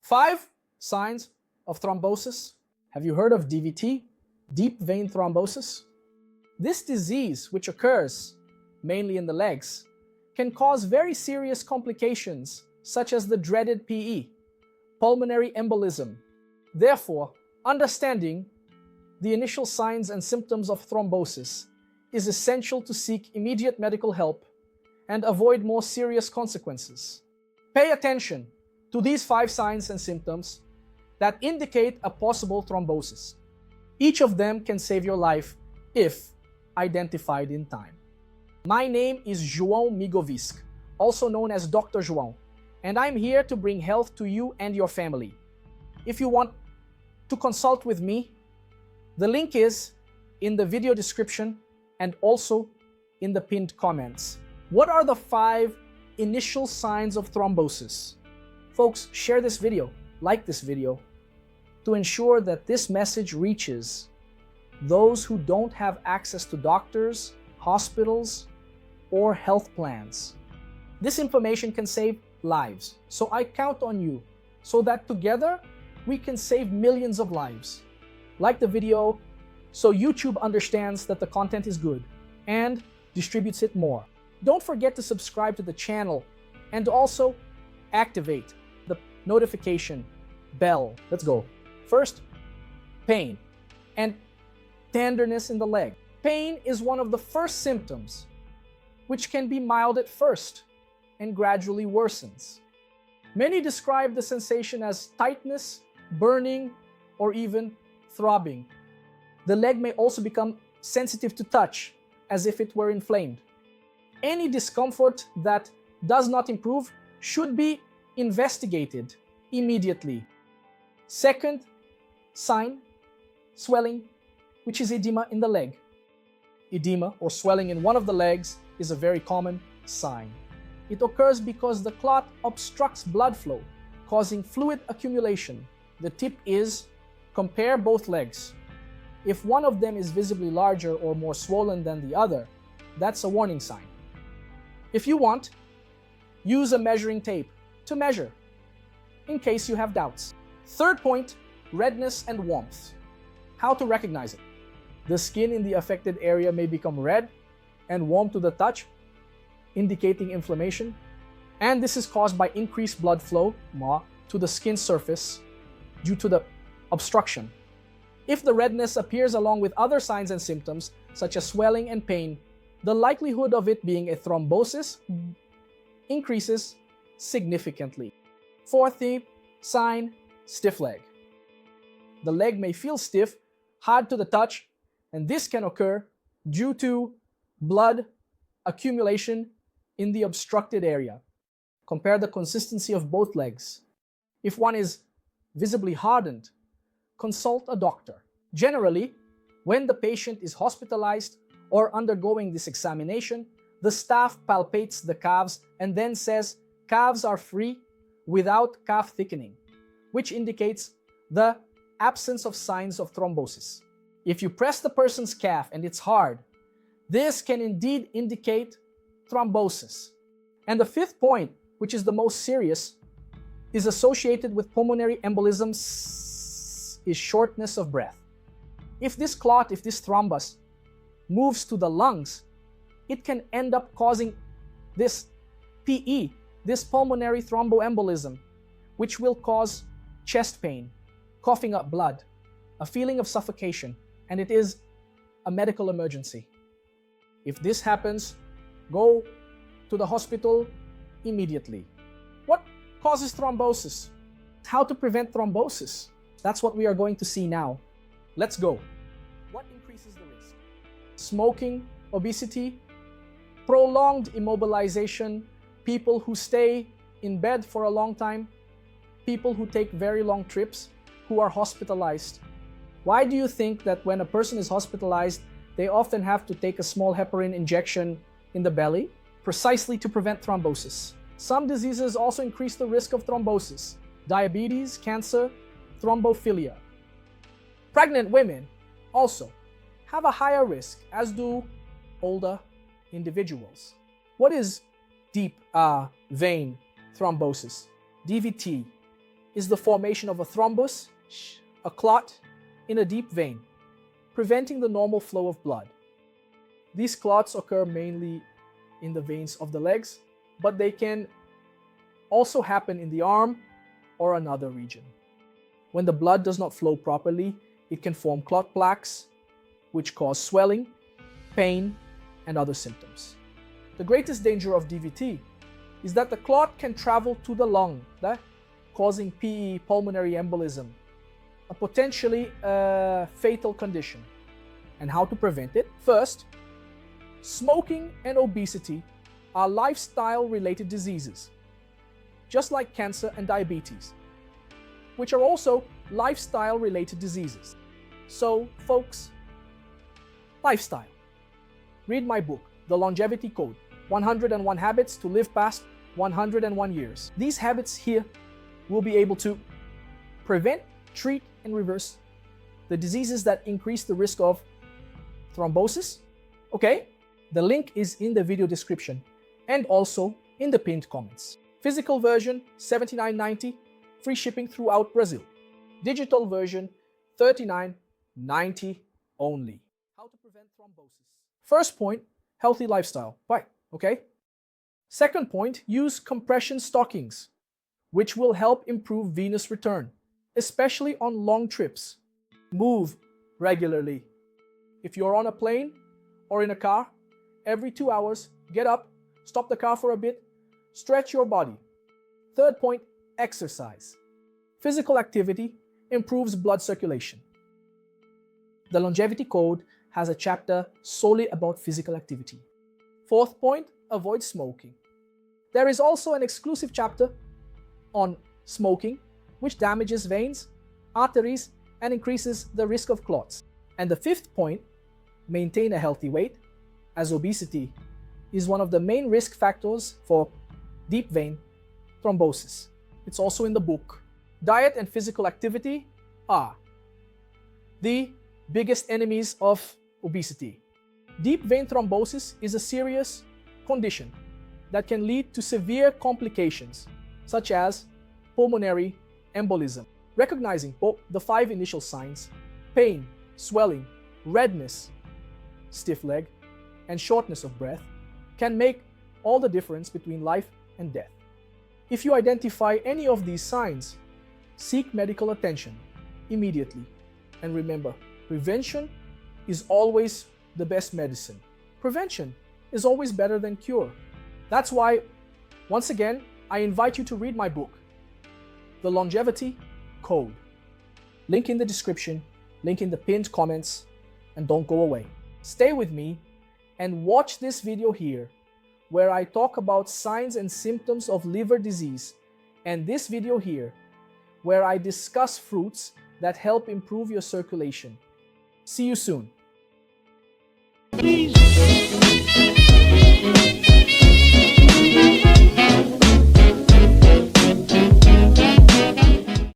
5 signs of thrombosis. Have you heard of DVT, deep vein thrombosis? This disease, which occurs mainly in the legs, can cause very serious complications such as the dreaded PE, pulmonary embolism. Therefore, understanding the initial signs and symptoms of thrombosis is essential to seek immediate medical help and avoid more serious consequences. Pay attention to these 5 signs and symptoms that indicate a possible thrombosis. Each of them can save your life if identified in time. My name is João Migovisk, also known as Dr. João, and I'm here to bring health to you and your family. If you want to consult with me, the link is in the video description and also in the pinned comments. What are the 5 initial signs of thrombosis? Folks, share this video, like this video, to ensure that this message reaches those who don't have access to doctors, hospitals, or health plans. This information can save lives, so I count on you so that together we can save millions of lives. Like the video so YouTube understands that the content is good and distributes it more. Don't forget to subscribe to the channel and also activate the notification bell. Let's go. First, pain and tenderness in the leg. Pain is one of the first symptoms, which can be mild at first and gradually worsens. Many describe the sensation as tightness, burning, or even throbbing. The leg may also become sensitive to touch, as if it were inflamed. Any discomfort that does not improve should be investigated immediately. Second sign, swelling, which is edema in the leg. Edema or swelling in one of the legs is a very common sign. It occurs because the clot obstructs blood flow, causing fluid accumulation. The tip is, compare both legs. If one of them is visibly larger or more swollen than the other, that's a warning sign. If you want, use a measuring tape to measure, in case you have doubts. Third point, redness and warmth. How to recognize it? The skin in the affected area may become red and warm to the touch, indicating inflammation, and this is caused by increased blood flow to the skin surface due to the obstruction. If the redness appears along with other signs and symptoms, such as swelling and pain, the likelihood of it being a thrombosis increases significantly. Fourth sign, stiff leg. The leg may feel stiff, hard to the touch, and this can occur due to blood accumulation in the obstructed area. Compare the consistency of both legs. If one is visibly hardened, consult a doctor. Generally, when the patient is hospitalized or undergoing this examination, the staff palpates the calves and then says calves are free without calf thickening, which indicates the absence of signs of thrombosis. If you press the person's calf and it's hard, this can indeed indicate thrombosis. And the 5th point, which is the most serious, is associated with pulmonary embolisms, is shortness of breath. If this clot, if this thrombus moves to the lungs, it can end up causing this PE, this pulmonary thromboembolism, which will cause chest pain, coughing up blood, a feeling of suffocation, and it is a medical emergency. If this happens, go to the hospital immediately. What causes thrombosis? How to prevent thrombosis? That's what we are going to see now. Let's go. What increases the risk? Smoking, obesity, prolonged immobilization, people who stay in bed for a long time, people who take very long trips, who are hospitalized. Why do you think that when a person is hospitalized, they often have to take a small heparin injection in the belly? Precisely to prevent thrombosis. Some diseases also increase the risk of thrombosis: diabetes, cancer, thrombophilia. Pregnant women also have a higher risk, as do older individuals. What is deep vein thrombosis? DVT is the formation of a thrombus, a clot, in a deep vein, preventing the normal flow of blood. These clots occur mainly in the veins of the legs, but they can also happen in the arm or another region. When the blood does not flow properly, it can form clot plaques, which cause swelling, pain, and other symptoms. The greatest danger of DVT is that the clot can travel to the lung, causing PE, pulmonary embolism, a potentially fatal condition. And how to prevent it? First, smoking and obesity are lifestyle-related diseases, just like cancer and diabetes, which are also lifestyle-related diseases. So, folks, lifestyle. Read my book, The Longevity Code, 101 Habits to Live Past 101 Years. These habits here will be able to prevent, treat, and reverse the diseases that increase the risk of thrombosis. Okay, the link is in the video description and also in the pinned comments. Physical version, $79.90, free shipping throughout Brazil. Digital version, $39.90 only. How to prevent thrombosis. First point, healthy lifestyle. Why? Okay. Second point, use compression stockings, which will help improve venous return, especially on long trips. Move regularly. If you're on a plane or in a car, every 2 hours, get up, stop the car for a bit, stretch your body. Third point, exercise. Physical activity improves blood circulation. The Longevity Code has a chapter solely about physical activity. Fourth point, avoid smoking. There is also an exclusive chapter on smoking, which damages veins, arteries, and increases the risk of clots. And the fifth point, maintain a healthy weight, as obesity is one of the main risk factors for deep vein thrombosis. It's also in the book. Diet and physical activity are the biggest enemies of obesity. Deep vein thrombosis is a serious condition that can lead to severe complications, such as pulmonary embolism. Recognizing the 5 initial signs, pain, swelling, redness, stiff leg, and shortness of breath, can make all the difference between life and death. If you identify any of these signs, seek medical attention immediately. And remember, prevention is always the best medicine. Prevention is always better than cure. That's why, once again, I invite you to read my book, The Longevity Code. Link in the description, link in the pinned comments, and don't go away. Stay with me and watch this video here, where I talk about signs and symptoms of liver disease, and this video here, where I discuss fruits that help improve your circulation. See you soon.